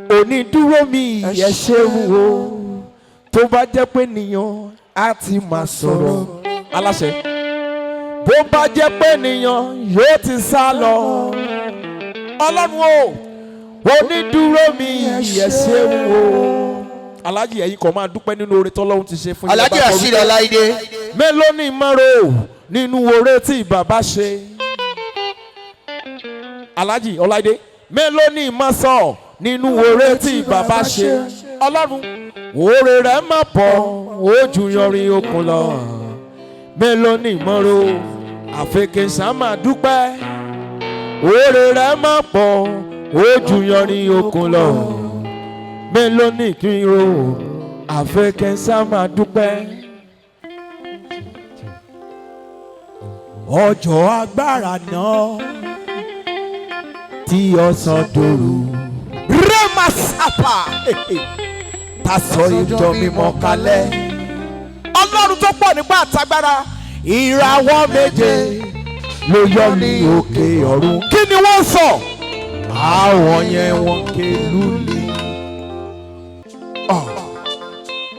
onídúró mi ẹ ṣeun o tó bá jẹ́ pé nìyàn á ti máa sọ̀rọ̀ aláṣẹ bó bá jẹ́ pé nìyàn yóò ti sá lọ ọlọ́run o onídúró mi ẹ ṣeun o alájì ẹ̀yin kò máa dúpẹ́ nínú oore tọ́lọ́run ti ṣe fún yín. alájì àṣírí ọláìdé. mélòó ni mọ́rọ̀ nínú oore tí bàbá ṣe. alájì ọláìdé mélòó ni mọ́sọ̀ nínú oore tí bàbá ṣe. ọlọ́run oore rẹ̀ má pọ̀ ojú yanrìn okùn lọ. mélòó ni mọ́rọ̀ àfẹkẹ̀sà máa dúpẹ́ oore rẹ̀ má pọ̀ ojú yanrìn okùn lọ. mélòó ni kí n ro àfẹkẹ̀sà máa dúpẹ́. ọjọ́ agbára náà tí ọ̀sán dòru remasapa ta sọ ìjọ mímọ́ kalẹ̀ ọlọ́run tó pọ̀ nípa àtagbára ìràwọ̀ méje ló yọ ní òkè ọ̀run kí ni wọ́n sọ àwọn yẹn wọ́n ké lúlì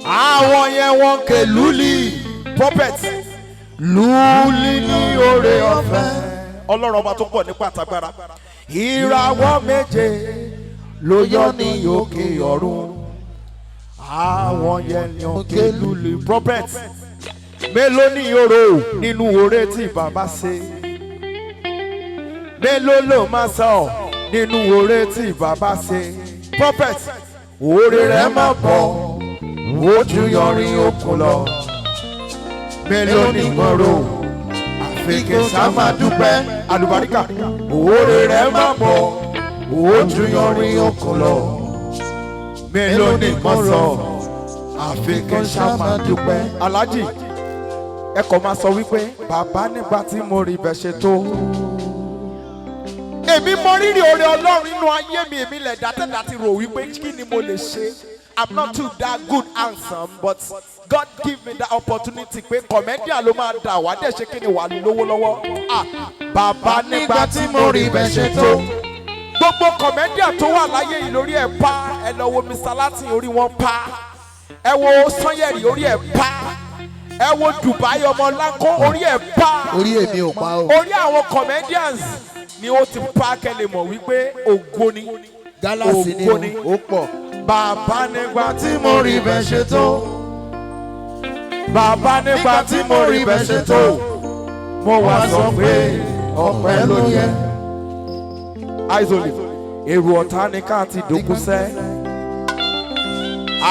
àwọn yẹn wọ́n ké lúlì prophet lúlì ní oore ọ̀fẹ́ ọlọ́run ọba tó pọ̀ nípa àtagbára ìràwọ̀ méje ló yọ ní òkè ọ̀run àwọn yẹn ní òkè lúlì prophet mélòó ní oró nínú oore tí bàbá ṣe mélòó ló máa sọ nínú oore tí bàbá ṣe prophet oore rẹ̀ má bọ̀ ojú yanrìn okùn lọ mélòó ní mọ̀rọ̀ àfikẹ́sà máa dúpẹ́ àlùbáríkà oore rẹ̀ má bọ̀ ojú yanrìn okùn lọ mélòó ní mọ̀rọ̀ àfikẹ́sà máa dúpẹ́. aláàjì ẹ kò máa sọ wípé bàbá nígbà tí mo rí ibẹ̀ ṣe tó. èmi mọ rírì oore ọlọ́run nínú ayé mi èmi lẹ̀ dátẹ́dá ti rò wípé kí ni mo lè ṣe. I'm not too that good handsome but God give me that opportunity pé comedian ló máa dà wá dẹ̀ ṣe kí ni wà lówó lọ́wọ́. bàbá nígbà tí mo rí ibẹ̀ ṣe tó. gbogbo comedian tó wà láyé yìí lórí ẹ̀ pa ẹ lọ wo Mr. Latin orí wọn pa ẹ wo Sanyẹ̀rì orí ẹ̀ pa ẹ wo Dubai ọmọ Lanko orí ẹ̀ pa orí èmi ò pa o. orí àwọn comedians ni ó ti pa kẹ́lẹ́ mọ̀ wípé ògo ni gálàsì ni ó pọ̀. bàbá nígbà tí mo rí ibẹ̀ ṣe tó. bàbá nígbà tí mo rí ibẹ̀ ṣe tó. mo wá sọ pé ọpẹ́ ló yẹ. àìsòlè èrò ọ̀tá ni ká ti dòkú sẹ́.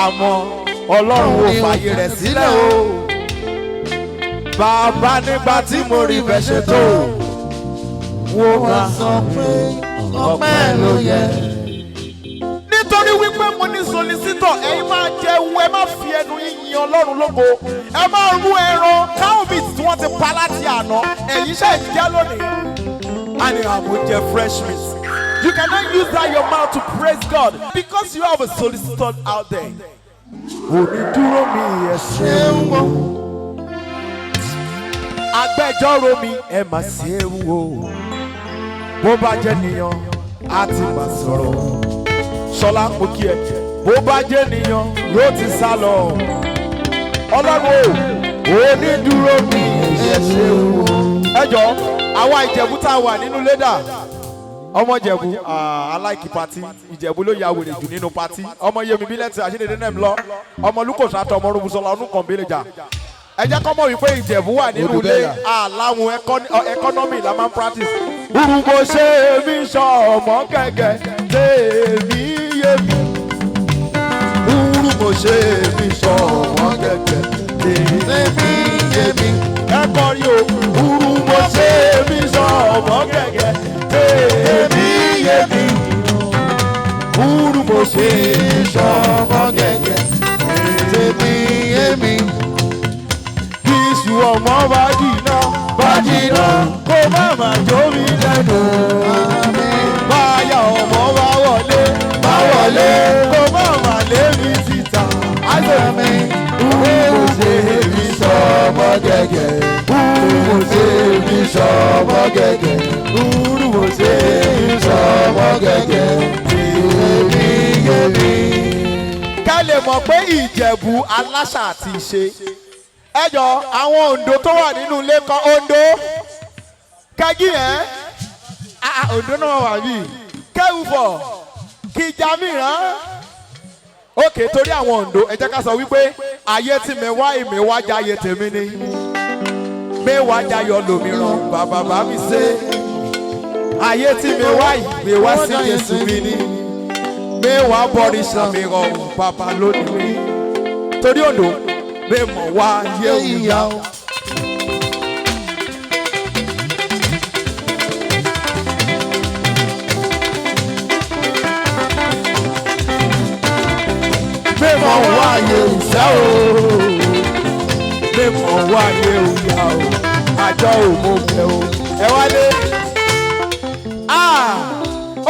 àmọ́ ọlọ́run ò fààyè rẹ̀ sílẹ̀ o. bàbá nígbà tí mo rí ibẹ̀ ṣe tó. mo wá sọ pé ọpẹ́ ló yẹ. nítorí wípé mo ní solisitọ̀ ẹ̀yin máa jẹ ewu ẹ má fi ẹnu yín yin ọlọ́run lógo ẹ máa rú ẹran cowbit tí wọ́n ti pa láti àná ẹ̀yin ṣe jẹ́ lónìí. a ní àmújẹ fresh meat. You cannot use that your mouth to praise God because you have a solicitor out there. onídúró mi ẹ ṣeun o agbẹjọ́rò mi ẹ má ṣeun o bó bá jẹ́ nìyàn á ti máa sọ̀rọ̀ ṣọlá mo kí ẹ bó bá jẹ́ nìyàn yóò ti sá lọ ọlọ́run o onídúró mi ẹ ṣeun o. ẹ jọ àwa ìjẹ̀bú tá a wà nínú lẹ́dà ọmọ ìjẹ̀bú aláìkí pati ìjẹ̀bú ló ya wèrè jù nínú pati ọmọ yẹmi bílẹ̀tì àṣírí nẹ́ẹ̀m lọ ọmọ lukọ̀sá tọ ọmọ rúbùsọ̀lá ọdún kan bẹ́lẹ̀ jà ẹ jẹ́ kọ́ mọ̀ wípé ìjẹ̀bú wà nínú ilé àláwọn ẹkọ́nọ́mì la máa ń practice. urugbo ṣe mi sọ ọmọ gẹ́gẹ́ tèmi yé mi. urugbo ṣe mi sọ ọmọ gẹ́gẹ́ tèmi yé mi. ẹ kọrí o urugbo ṣe mi sọ ọmọ gẹ́gẹ́ tèmi yé mi. urugbo ṣe mi sọ ọmọ gẹ́gẹ́ tèmi yé mi. Iṣu ọmọ bá jìnnà kó má má jó mi lẹ́nu. Báyà ọmọ bá wọlé kó má má lé mi síta. Àjọ̀mí mo ṣe mi sọ ọmọ gẹ́gẹ́. Mo ṣe mi sọ ọmọ gẹ́gẹ́. Mo ṣe mi sọ ọmọ gẹ́gẹ́. Èmi yé lè mọ̀ pé Ìjẹ̀bú aláṣà àti ìṣe. Ẹ jọ àwọn Oǹdó tó wà nínú ilé kan Oǹdó kẹ́gì yẹn Oǹdó náà wà bí kẹ́wùfọ̀ kìjà mìíràn. Òkè torí àwọn Oǹdó ẹ jẹ́ ká sọ wípé ayé tí mi wá ìmẹ̀wá jayé tèmi ni mẹ́wàá jayọ̀ lòmíràn bàbá bá mi ṣe ayé tí mi wá ìmẹ̀wá sí Jésù mi ni mẹ́wàá bọ̀rìṣà mi rọrùn bàbá lónìí torí Oǹdó mẹ́mọ̀ wá yé ìyá o. mẹ́mọ̀ wá yé ìṣẹ́ o mẹ́mọ̀ wá yé ìyá o àjọ òmùgẹ̀ o ẹ wálé.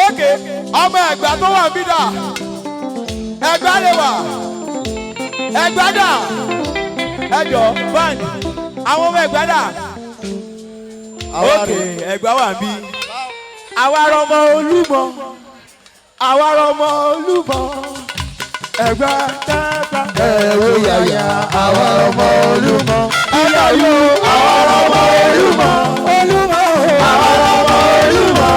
Ókè ọmọ Ẹ̀gbá tó wà bí dà Ẹ̀gbá lè wà Ẹ̀gbá dà ẹjọ báyìí àwọn ọmọ Ẹ̀gbá dà. Ókè Ẹ̀gbá wà bí àwa ọmọ Olúmọ àwa ọmọ Olúmọ Ẹ̀gbá dábà ẹ̀rọ yàyà àwa ọmọ Olúmọ. ẹ̀yà yóò àwa ọmọ Olúmọ Olúmọ àwa ọmọ Olúmọ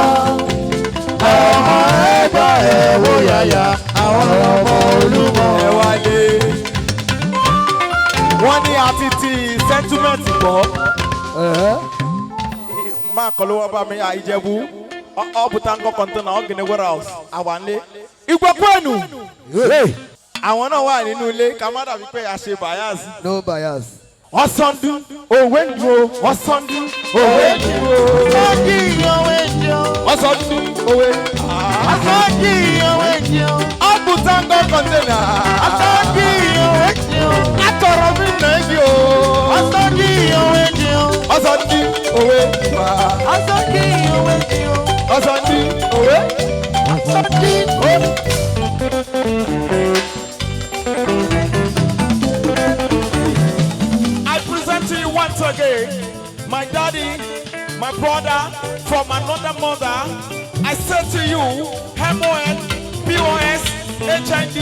ọmọ Ẹ̀gbá ẹ̀rọ yàyà àwa ọmọ Olúmọ. ẹ wálé. Wọ́n ní àti ti sẹ́ńtúmẹ̀tì gbọ́. Máa kọ́ ló wá bá mi Ìjẹ̀bú ọ̀bùtà ńkọ́ kọ́ńtínà ọ̀gẹ̀nẹ̀ warehouse àwànlé. Ìgbọ́pọ̀nù àwọn náà wà nínú ilé ká má dàbí pé a ṣe bias. No bias. Ọ̀sándu òwe ń dúró ọ̀sándu òwe ń dúró. Ọ̀sándu òwe. Ọ̀bùtà ńkọ́ kọ́ńtínà. Atọ̀rọ̀ mi nà ẹ́ bí o. Ọ̀sándu òwe. Ọ̀sándu òwe. I present to you once again my daddy, my brother from another mother. I say to you, MON, POS, HND,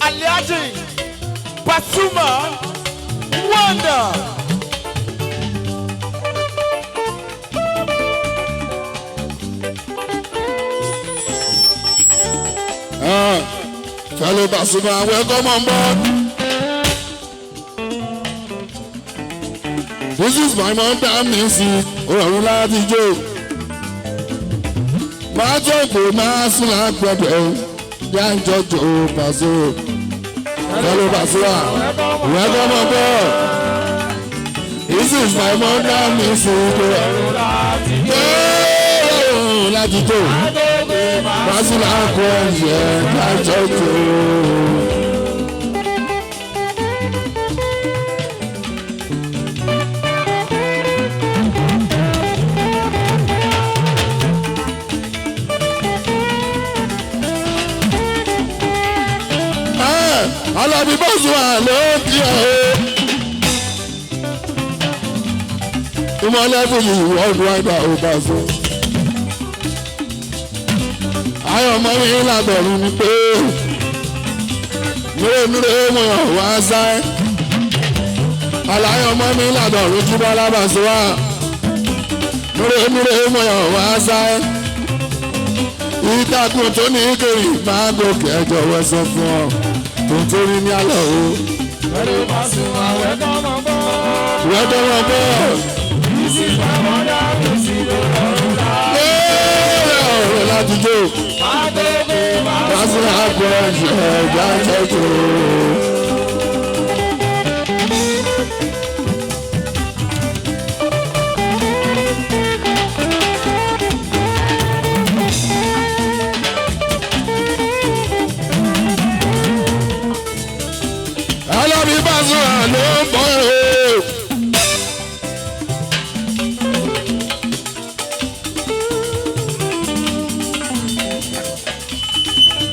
Aliaji, Pasuma, Wonder. Fellow Pasuma, welcome on board. This is my mom, damn music. Ọ̀run láti jó. Máa jókòó máa sún àgbẹ̀dẹ̀. Yá ń jọjọ Paso. Fellow Pasuma, welcome on board. This is my mom, damn music. Ọ̀run láti jó. Máa sún àgbẹ̀dẹ̀. Yá ń jọjọ. Alábí Pasuma ló ń kí ẹ o. Ìmọ̀lẹ́ fún mi wọ́ọ̀dù àgbà ò bá so. Ayọ̀ ọmọ mi lábẹ̀rù ni pé múremúre mo yàn wá sáyé. Àlàyé ọmọ mi lábẹ̀rù jí bá lábàṣọ wá. Múremúre mo yàn wá sáyé. Ìtàkùn tó ní kiri máa gòkè ẹjọ́ wẹ́sẹ̀ fún ọ. Nítorí ní alẹ́ o. Fellow Pasuma, welcome on board. Welcome on board. This is my mother, this is the ọ̀run láti. Ọ̀run láti jó. Pasuma àgbẹ̀ ẹ̀jẹ̀ jẹ́jọ́. Alábí Pasuma ló ń bọ̀ ẹ́.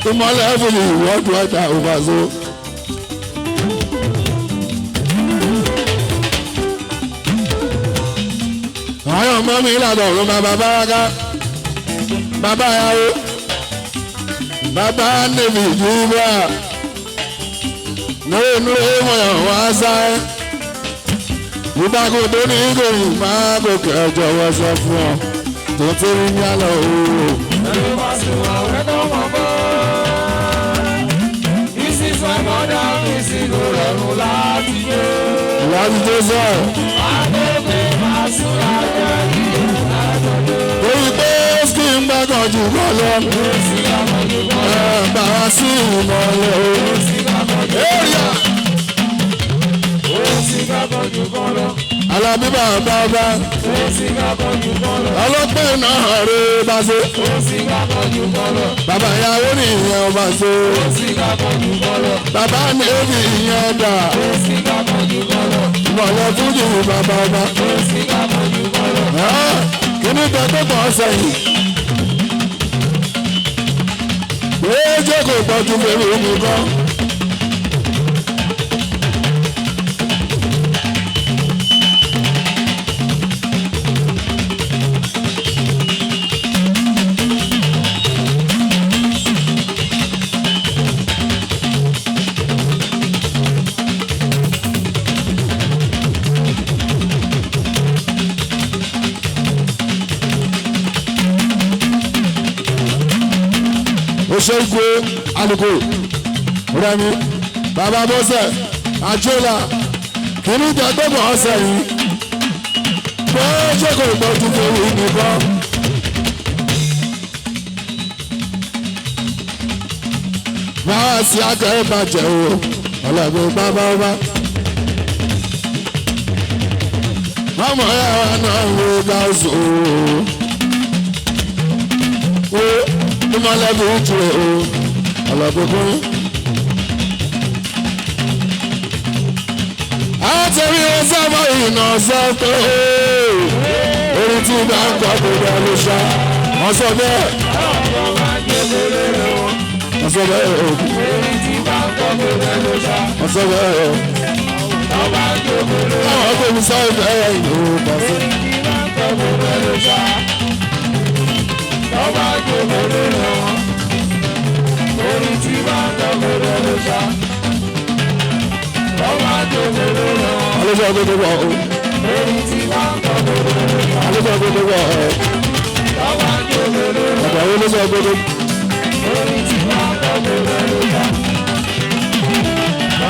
Ìmọ̀lẹ́ fún mi ìwọ́dù ọjà òbáṣọ. Àwọn ọmọ mi ìlànà ọ̀run bàbá báraka. Bàbá yàwó. Bàbá nèmi ìjúbà. nínú ìwọ̀n wá sáyé ìbáko tó ní ìgòyìn máa gòkè ọjọ́ wọ́n sọ fún ọ tó tó rí ní àlọ́ òwò. ẹni bá sì wà wẹ́kọ̀ mọ̀ bọ́. ìsìnkú ọmọdé ìsìnkú rọrùn láti gbé. láti tó sọ. àgbègbè máa sùn lájọ ìdílé lájọyọ̀. torí pé ski ń gbàgàn jù kọ́ lọ. èsì àmọ̀jù kọ́ lọ. bá a sí ìmọ̀lẹ̀ o. èsì àmọ̀jù kọ́ lọ. èsì àmọ̀jù kọ́ lọ. Alábí bàbá bá. èsì àmọ̀jù kọ́ lọ. ọlọ́pẹ́ náà rè bá ṣe. èsì àmọ̀jù kọ́ lọ. bàbá ìyàwó nìyẹn ọba ṣe. èsì àmọ̀jù kọ́ lọ. bàbá nèbí ìyẹn dà. èsì àmọ̀jù kọ́ lọ. ìmọ̀lẹ̀ fújì bàbá bá. èsì àmọ̀jù kọ́ lọ. kíní tẹ tó kàn sẹ́yìn. méjì kò tọ́jú fèrè omi kan. Oṣègbè alùpùpù rẹmi bàbá bọ́sẹ̀ àjọlá kìíní ìdàgbẹ́bọ̀ ọ̀sẹ̀ yìí bó ṣe kò gbọ́dún fèrè nìkan. máa sí akẹ́rẹ́ bàjẹ́ o ọlọ́gbẹ́ bàbá ọba. mọ́mọ́ yàrá náà wo gáàsì o. Ìmọ̀lẹ́bí ń tirẹ̀ o, ọ̀làbùkún. Àtẹ̀rí wọn sábà ìnà sọ́kò orí tí bá ń kọ́ kó dá ló ṣá. Wọ́n sọ bẹ́ẹ̀. Wọ́n sọ bẹ́ẹ̀ o. Wọ́n sọ bẹ́ẹ̀ o. Àwọn tó ń sọ bẹ́ẹ̀ ìlú pàṣẹ. Ọba jòkòrò rẹ̀ wọ́n, orí tí bá ń tọ́kọ̀rọ̀ ló ṣá. Ọba jòkòrò rẹ̀ wọ́n, Alójú ọdún tó wọ̀ o. orí tí bá ń tọ́kọ̀rọ̀ ló ṣá. Alójú ọdún tó wọ̀ o. Ọba jòkòrò rẹ̀ wọ́n, Bàbá wo ló sọ ọdún tó? orí tí bá ń tọ́kọ̀rọ̀ ló ṣá.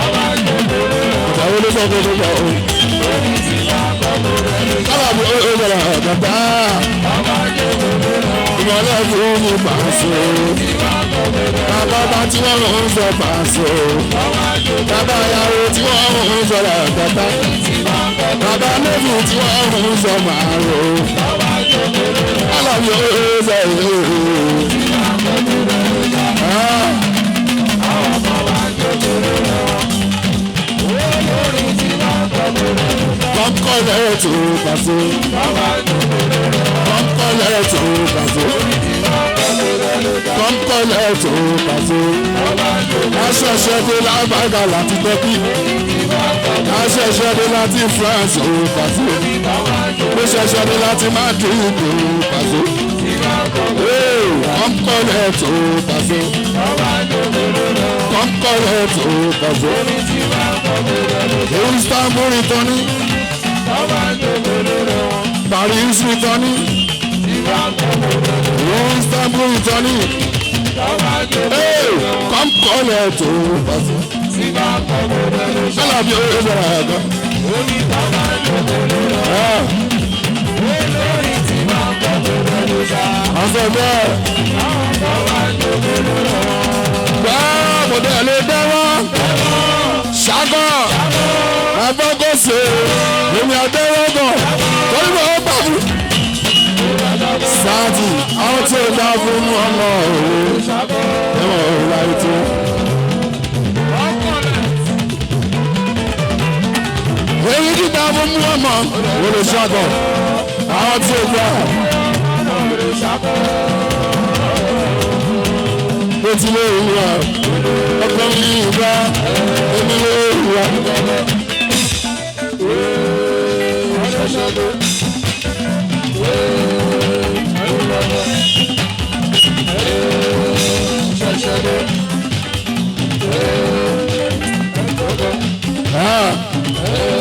Ọba jòkòrò rẹ̀ wọ́n, Bàbá wo ló sọ ọdún tó wọ̀ o? orí tí bá ń tọ́kọ̀rọ̀ ló ṣá. Kábàbí ó bẹ̀rẹ̀ bàbá. Ọba jòkòrò rẹ̀ wọ́n, Ìmọ̀lẹ́ fún mi pàṣẹ. tí bá ń tọ́kọ̀rọ̀ ló ṣá. Bàbá bá tí wọ́n ń sọ pàṣẹ. Ọba jòkòrò Bàbá ìyàwó tí wọ́n ń sọ làbàbà. tí bá ń tọ́kọ̀rọ̀. Bàbá méjì tí wọ́n ń sọ màrò. Ọba jòkòrò rẹ̀ wọ́n, Alábí ó sọ èyí. tí bá ń tọ́kọ̀rọ̀ ló ṣá. Àwọn ọmọ wa jòkòrò rẹ̀ wọ́n, olórí tí bá ń tọ́kọ̀rọ̀ ló ṣá. Kọ́ńkọ́lẹ̀ tó pàṣẹ. Ọba jòkòrò rẹ̀ wọ́n, Kọ́ńkọ́lẹ̀ tó pàṣẹ. tí bá ń tọ́kọ̀rọ̀ ló ṣá. Kọ́ńkọ́lẹ̀ tó pàṣẹ. Ọba jòkòrò Aṣẹ̀ṣẹ̀ dé lágbàgà láti Tọ́kì. tí bá ń tọ́kọ̀rọ̀. Aṣẹ̀ṣẹ̀ dé láti France ó pàṣẹ. Ọba jòkòrò Ó ṣẹ̀ṣẹ̀ dé láti Madrid ó pàṣẹ. tí bá ń tọ́kọ̀rọ̀. Kọ́ńkọ́lẹ̀ tó pàṣẹ. Ọba jòkòrò rẹ̀ wọ́n, Kọ́ńkọ́lẹ̀ tó pàṣẹ. tí bá ń tọ́kọ̀rọ̀ ló ṣá. Istanbul ìtọ́ni. Ọba jòkòrò rẹ̀ wọ́n, Paris ìtọ́ni. tí bá ń tọ́kọ̀rọ̀ ló ṣá. Istanbul ìtọ́ni. Ọba jòkòrò rẹ̀ wọ́n, Kọ́ńkọ́lẹ̀ tó pàṣẹ. tí bá ń tọ́kọ̀rọ̀ ló ṣá. Alábí ó bẹ̀rẹ̀ ẹ̀gọ́. Orí ọba jòkòrò rẹ̀ wọ́n, olórí tí bá ń tọ́kọ̀rọ̀ ló ṣá. Ọ̀sẹ̀ bẹ́ẹ̀. Ọba jòkòrò rẹ̀ wọ́n, Bọ́ọ̀bùdé lè dẹ́wọ́. Ṣàgọ́. Ẹ̀fọ́gọ́sẹ̀. Èmi àdéhùn. Torí mo bá fún. Sáàtì. Àwọn tí ó dá fún ọmọ òwe. Ẹ̀wọ̀n òwe láyé tó. Èyí kì í dá fún ọmọ òwe ṣàgọ́. Àwọn tí ó dá. Ó ti lé ìwà. Ọkọ̀ mi ìgbà. Èmi lé ìwà. Hey.